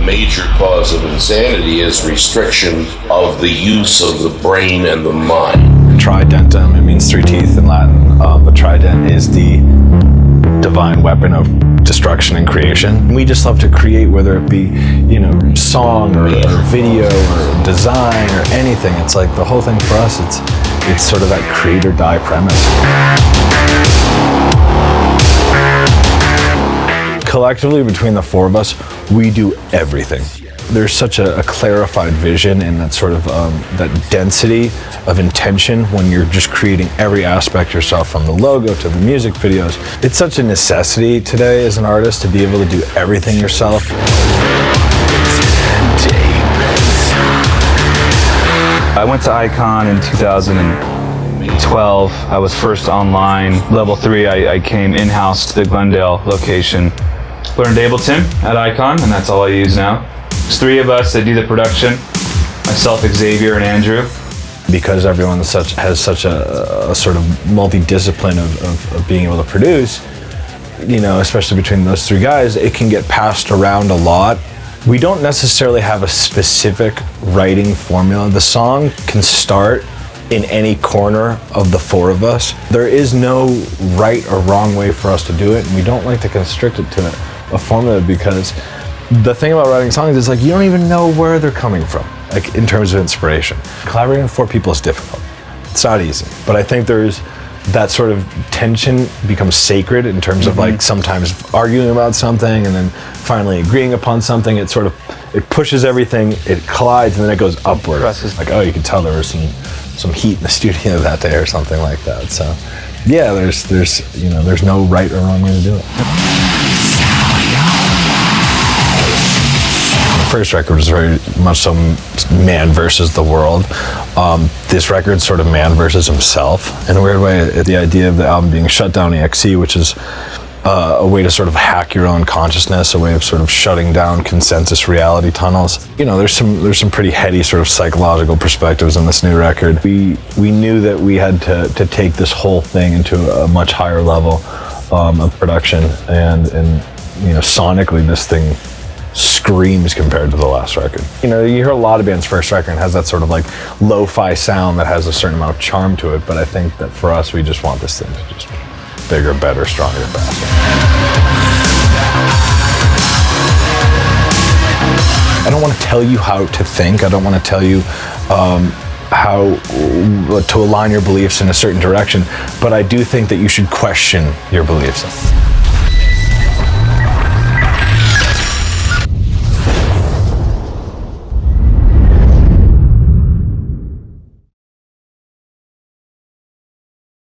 major cause of insanity is restriction of the use of the brain and the mind. Tridentum, it means 3 teeth in Latin, but trident is the divine weapon of destruction and creation. We just love to create, whether it be, song or video or design or anything. It's like the whole thing for us, it's sort of that create or die premise. Collectively, between the four of us, we do everything. There's such a clarified vision and that sort of that density of intention when you're just creating every aspect yourself, from the logo to the music videos. It's such a necessity today as an artist to be able to do everything yourself. I went to Icon in 2012. I was first online. Level 3, I came in-house to the Glendale location. Learned Ableton at Icon, and that's all I use now. There's 3 of us that do the production, myself, Xavier, and Andrew. Because everyone has such a sort of multi-discipline of being able to produce, especially between those 3 guys, it can get passed around a lot. We don't necessarily have a specific writing formula. The song can start in any corner of the 4 of us. There is no right or wrong way for us to do it, and we don't like to constrict it to a formula, because the thing about writing songs is you don't even know where they're coming from, in terms of inspiration. Collaborating with 4 people is difficult. It's not easy, but I think there's that sort of tension becomes sacred in terms of sometimes arguing about something and then finally agreeing upon something. It pushes everything, it collides, and then it goes upward. You can tell there was some heat in the studio that day or something like that. So yeah, there's no right or wrong way to do it. The first record was very much so man versus the world. This record's sort of man versus himself in a weird way. The idea of the album being shutdown.exe, which is a way to sort of hack your own consciousness, a way of sort of shutting down consensus reality tunnels. There's some pretty heady sort of psychological perspectives in this new record. We knew that we had to take this whole thing into a much higher level of production, and sonically this thing screams compared to the last record. You hear a lot of bands' first record has that sort of lo-fi sound that has a certain amount of charm to it, but I think that for us, we just want this thing to just be bigger, better, stronger, faster. I don't want to tell you how to think. I don't want to tell you how to align your beliefs in a certain direction, but I do think that you should question your beliefs.